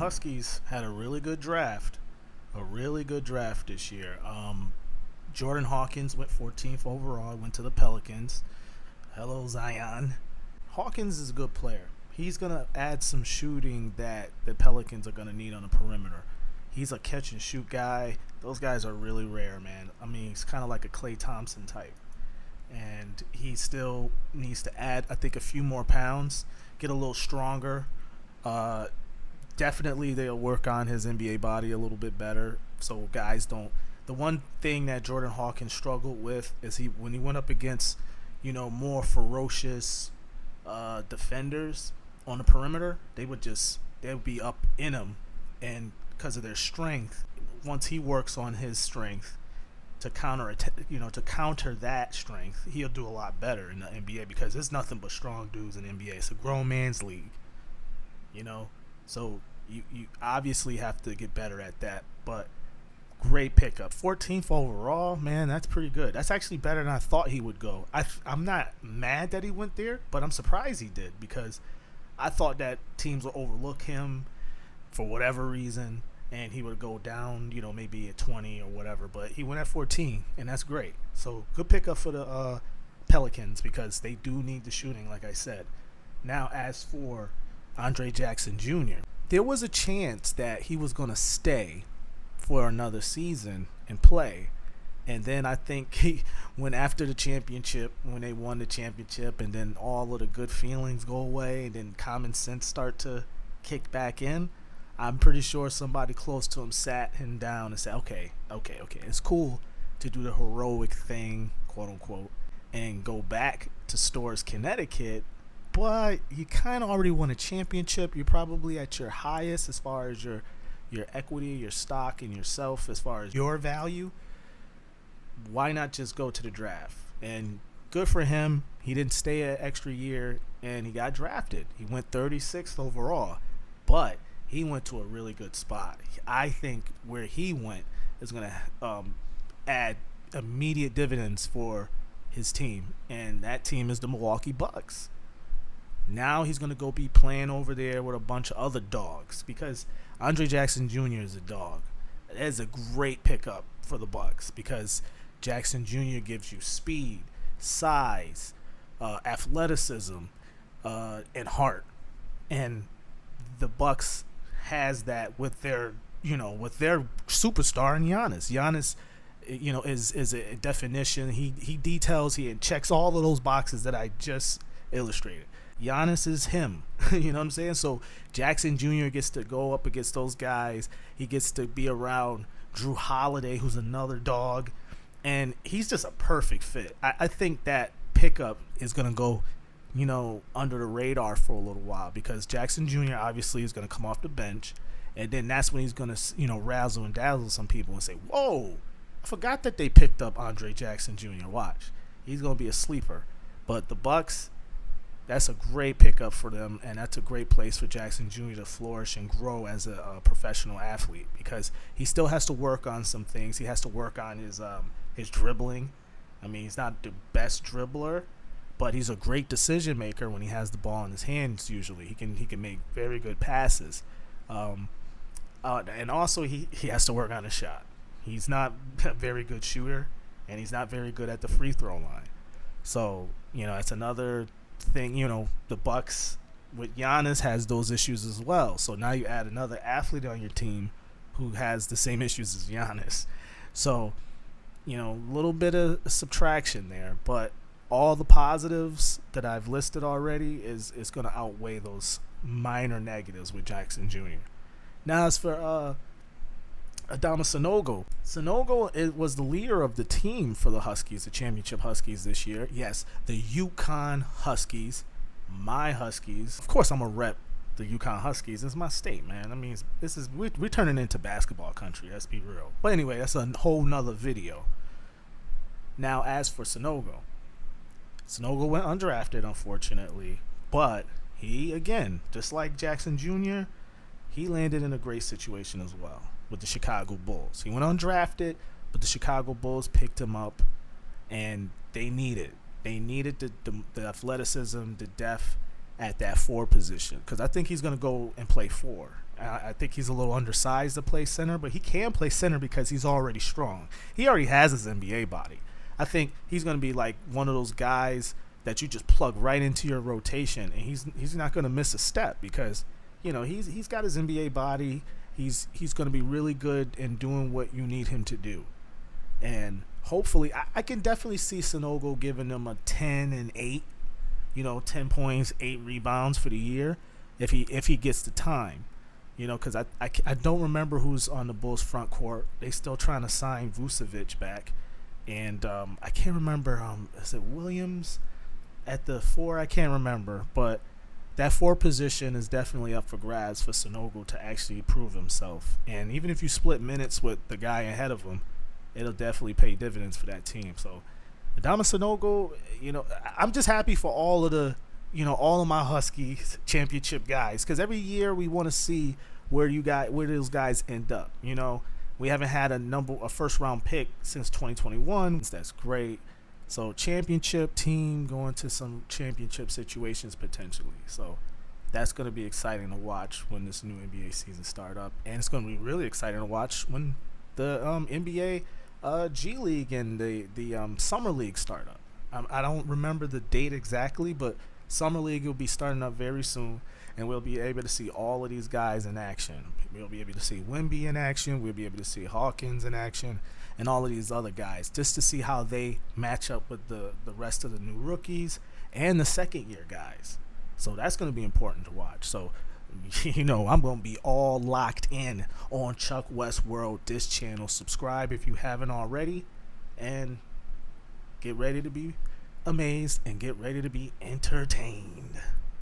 Huskies had a really good draft. A really good draft this year. Jordan Hawkins went 14th overall, went to the Pelicans. Hello, Zion. Hawkins is a good player. He's going to add some shooting that the Pelicans are going to need on the perimeter. He's a catch and shoot guy. Those guys are really rare, man. I mean, he's kind of like a Klay Thompson type. And he still needs to add, I think, a few more pounds, get a little stronger. Uh, Definitely they'll work on his NBA body a little bit better so guys don't. The one thing that Jordan Hawkins struggled with is when he went up against, more ferocious defenders on the perimeter, they would be up in him, and because of their strength, once he works on his strength to counter that strength, he'll do a lot better in the NBA because there's nothing but strong dudes in the NBA. It's a grown man's league, so you obviously have to get better at that. But great pickup. 14th overall, man, that's pretty good. That's actually better than I thought he would go. I'm not mad that he went there, but I'm surprised he did because I thought that teams would overlook him for whatever reason and he would go down, maybe at 20 or whatever. But he went at 14, and that's great. So good pickup for the Pelicans because they do need the shooting, like I said. Now, as for Andra Jackson Jr., there was a chance that he was going to stay for another season and play. And then I think he went after the championship, when they won the championship, and then all of the good feelings go away, and then common sense start to kick back in. I'm pretty sure somebody close to him sat him down and said, okay, it's cool to do the heroic thing, quote unquote, and go back to Storrs, Connecticut, but you kind of already won a championship. You're probably at your highest as far as your equity, your stock, and yourself as far as your value. Why not just go to the draft? And good for him. He didn't stay an extra year, and he got drafted. He went 36th overall, but he went to a really good spot. I think where he went is going to add immediate dividends for his team, and that team is the Milwaukee Bucks. Now he's going to go be playing over there with a bunch of other dogs because Andra Jackson Jr. is a dog. That is a great pickup for the Bucks because Jackson Jr. gives you speed, size, athleticism, and heart. And the Bucks has that with their superstar in Giannis. Giannis, is a definition. He details, he checks all of those boxes that I just illustrated. Giannis is him. You know what I'm saying? So Jackson Jr. gets to go up against those guys. He gets to be around Drew Holiday, who's another dog. And he's just a perfect fit. I think that pickup is going to go, under the radar for a little while because Jackson Jr. obviously is going to come off the bench. And then that's when he's going to, razzle and dazzle some people and say, whoa, I forgot that they picked up Andra Jackson Jr. Watch. He's going to be a sleeper. But the Bucks, that's a great pickup for them, and that's a great place for Jackson Jr. to flourish and grow as a professional athlete because he still has to work on some things. He has to work on his dribbling. I mean, he's not the best dribbler, but he's a great decision maker when he has the ball in his hands. Usually, he can make very good passes, and also he has to work on his shot. He's not a very good shooter, and he's not very good at the free throw line. So it's another thing. The Bucks with Giannis has those issues as well. So now you add another athlete on your team who has the same issues as Giannis. So a little bit of subtraction there, but all the positives that I've listed already is going to outweigh those minor negatives with Jackson Jr. Now as for Adama Sanogo. Sanogo was the leader of the team for the Huskies, the championship Huskies this year. Yes, the UCONN Huskies, my Huskies. Of course, I'm a rep the UConn Huskies. It's my state, man. I mean, we're turning into basketball country. Let's be real. But anyway, that's a whole nother video. Now, as for Sanogo went undrafted, unfortunately, but he, again, just like Jackson Jr., he landed in a great situation as well with the Chicago Bulls. He went undrafted, but the Chicago Bulls picked him up, and they needed the athleticism, the depth, at that 4 position, because I think he's going to go and play 4. I think he's a little undersized to play center, but he can play center because he's already strong. He already has his NBA body. I think he's going to be like one of those guys that you just plug right into your rotation, and he's not going to miss a step because he's got his NBA body. He's going to be really good in doing what you need him to do, and hopefully I can definitely see Sanogo giving them a 10 and 8, 10 points, 8 rebounds for the year if he gets the time. Because I don't remember who's on the Bulls front court. They still trying to sign Vucevic back, and I can't remember. Is it Williams at the 4? I can't remember, but that 4 position is definitely up for grabs for Sanogo to actually prove himself. And even if you split minutes with the guy ahead of him, it'll definitely pay dividends for that team. So Adama Sanogo, I'm just happy for all of my Huskies championship guys, because every year we want to see where those guys end up. We haven't had a first round pick since 2021. That's great. So championship team going to some championship situations potentially. So that's going to be exciting to watch when this new NBA season start up, and it's going to be really exciting to watch when the NBA G League and the Summer League start up. I don't remember the date exactly, but Summer League will be starting up very soon, and we'll be able to see all of these guys in action. We'll be able to see Wemby in action. We'll be able to see Hawkins in action, and all of these other guys, just to see how they match up with the rest of the new rookies and the second-year guys. So that's going to be important to watch. So, I'm going to be all locked in on Chuck West World, this channel. Subscribe if you haven't already, and get ready to be amazed and get ready to be entertained.